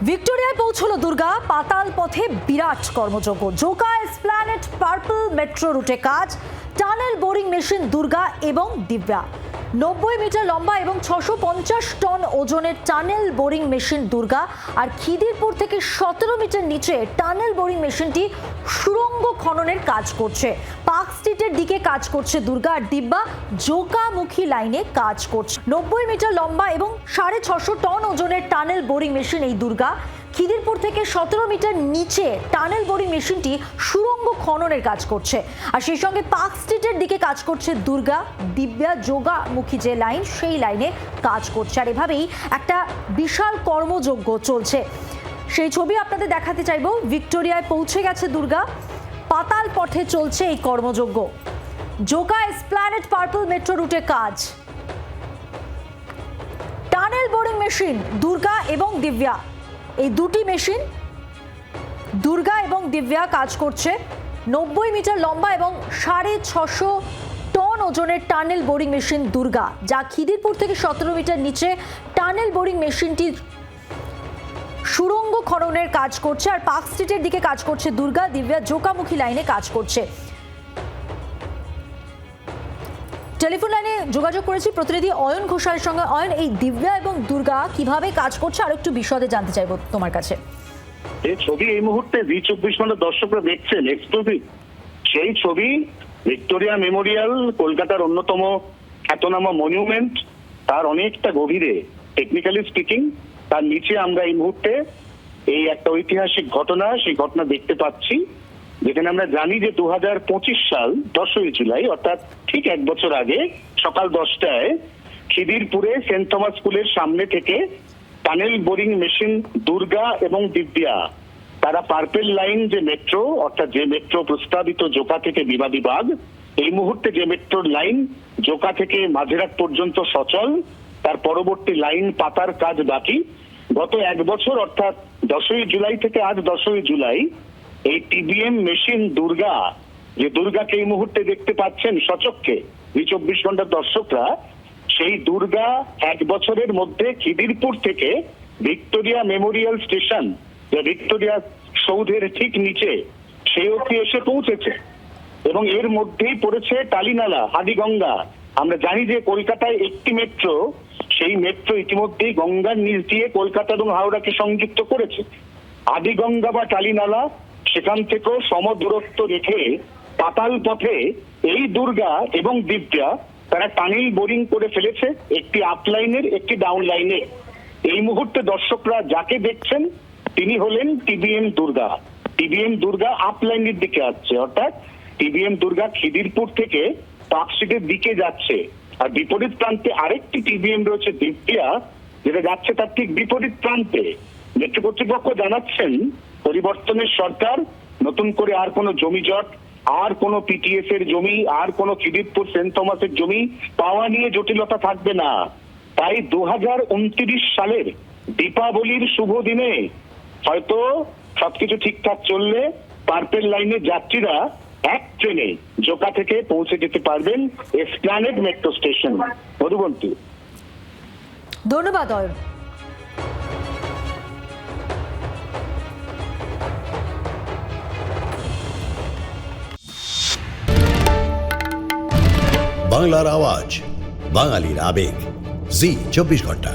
ভিক্টোরিয়ায় পৌঁছলো দুর্গা। পাতাল পথে বিরাট কর্মযজ্ঞ। Joka Esplanade purple metro রুটে কাজ। টানেল বোরিং মেশিন দুর্গা এবং দিব্যা। 90 মিটার লম্বা এবং 650 টন ওজনের টানেল বোরিং মেশিন দুর্গা। আর খিদিরপুর থেকে 17 মিটার নিচে টানেল বোরিং মেশিনটি সুড়ঙ্গ খননের কাজ করছে। পার্ক স্ট্রিটের দিকে কাজ করছে দুর্গা, আর দিব্যা জোকামুখী লাইনে কাজ করছে। 90 মিটার লম্বা এবং 650 টন ওজনের টানেল বোরিং মেশিন এই দুর্গা। খিদিরপুর থেকে 17 মিটার নিচে টানেল বোরিং মেশিনটি সুড়ঙ্গ খননের কাজ করছে। আর সেই সঙ্গে পার্ক স্ট্রিটের দিকে কাজ করছে দুর্গা। দিব্যা যোগামুখী যে লাইন, সেই লাইনে কাজ করছে। আর এভাবেই একটা বিশাল কর্মযজ্ঞ চলছে। সেই ছবি আপনাদের দেখাতে চাইব। ভিক্টোরিয়ায় পৌঁছে গেছে দুর্গা। পাতাল পথে চলছে এই কর্মযজ্ঞ। জোকা এসপ্ল্যানেড পার্পল মেট্রো রুটে কাজ। টানেল বোরিং মেশিন দুর্গা এবং দিব্যা, এই দুটি মেশিন দুর্গা এবং দিব্যা কাজ করছে। 90 মিটার লম্বা এবং 650 টন ওজনের টানেল বোরিং মেশিন দুর্গা, যা খিদিরপুর থেকে 17 মিটার নিচে টানেল বোরিং মেশিনটি সুড়ঙ্গ খননের কাজ করছে। আর পার্ক স্ট্রিটের দিকে কাজ করছে দুর্গা। দিব্যা জোকামুখী লাইনে কাজ করছে। টেলিফোন লাইনে যোগাযোগ করেছি প্রতিনিধি অয়ন ঘোষালের সঙ্গে। অয়ন, এই দিব্যা এবং দুর্গা কিভাবে কাজ করছে আর একটু বিশদে জানতে চাইবো তোমার কাছে। এই ছবি এই মুহূর্তে জি24 ঘন্টার দর্শকরা দেখছেন এক্সক্লুসিভ সেই ছবি। ভিক্টোরিয়া মেমোরিয়াল কলকাতার অন্যতম খ্যাতনামা মনিউমেন্ট, তার অনেকটা গভীরে টেকনিক্যালি স্পিকিং তার নিচে আমরা এই মুহূর্তে এই একটা ঐতিহাসিক ঘটনা, সেই ঘটনা দেখতে পাচ্ছি, যেখানে আমরা জানি যে 2025 সাল 10ই জুলাই, অর্থাৎ ঠিক এক বছর আগে সকাল 10টায় খিদিরপুরে সেন্ট থমাস স্কুলের সামনে থেকে টানেল বোরিং মেশিন দুর্গা এবং দিব্যা, তারা পার্পেল লাইন যে মেট্রো, অর্থাৎ যে মেট্রো প্রস্তাবিত জোকা থেকে বিবাদীবাগ, এই মুহূর্তে যে মেট্রোর লাইন জোকা থেকে মাঝেরহাট পর্যন্ত সচল, তার পরবর্তী লাইন পাতার কাজ বাকি। গত এক বছর অর্থাৎ 10ই জুলাই থেকে আজ 10ই জুলাই এই টিবিএম মেশিন দুর্গা, যে দুর্গাকে এই মুহূর্তে দেখতে পাচ্ছেন সচক্ষে জি24 ঘন্টার দর্শকরা, সেই দুর্গা এক বছরের মধ্যে খিদিরপুর থেকে ভিক্টোরিয়া মেমোরিয়াল স্টেশন, যে ভিক্টোরিয়া সৌধের ঠিক নিচে, সেই অবধি এসে পৌঁছেছে। এবং এর মধ্যেই পড়েছে টালিনালা, হাদিগঙ্গা। আমরা জানি যে কলকাতায় একটি মেট্রো, সেই মেট্রো ইতিমধ্যেই গঙ্গার নিচ দিয়ে কলকাতা এবং হাওড়াকে সংযুক্ত করেছে। আদিগঙ্গা বা টালিনালা, সেখান থেকেও সমদূরত্ব রেখে পাতাল পথে এই দুর্গা এবং দিব্যা তারা টানেল বোরিং করে ফেলেছে, একটি আপ লাইনের একটি ডাউন লাইনের। এই মুহূর্তে দর্শকরা যাকে দেখছেন তিনি হলেন TBM Durga. TBM Durga up লাইনের দিকে আসছে, অর্থাৎ টিবিএম দুর্গা খিদিরপুর থেকে পার্ক স্ট্রিটের দিকে যাচ্ছে। আর বিপরীত প্রান্তে আরেকটি টিবিএম রয়েছে দিব্যা, যেটা যাচ্ছে তার ঠিক বিপরীত প্রান্তে। মেট্রো কর্তৃপক্ষ জানাচ্ছেন পরিবর্তনের সরকার, নতুন করে আর কোনো জমি জট, আর কোনো পিটিএস এর জমি, আর কোনো খিদিরপুর সেন্ট থমাসের জমি পাওয়া নিয়ে জটিলতা থাকবে না। তাই 2029 সালের দীপাবলির শুভ দিনে হয়তো সবকিছু ঠিকঠাক চললে পার্পেল লাইনের যাত্রীরা এক ট্রেনে জোকা থেকে পৌঁছে যেতে পারবেন এসপ্ল্যানেড মেট্রো স্টেশন। মধুবন্তী, ধন্যবাদ অয়ন। বাংলার আওয়াজ, বাঙালির আবেগ, জি24 ঘন্টা।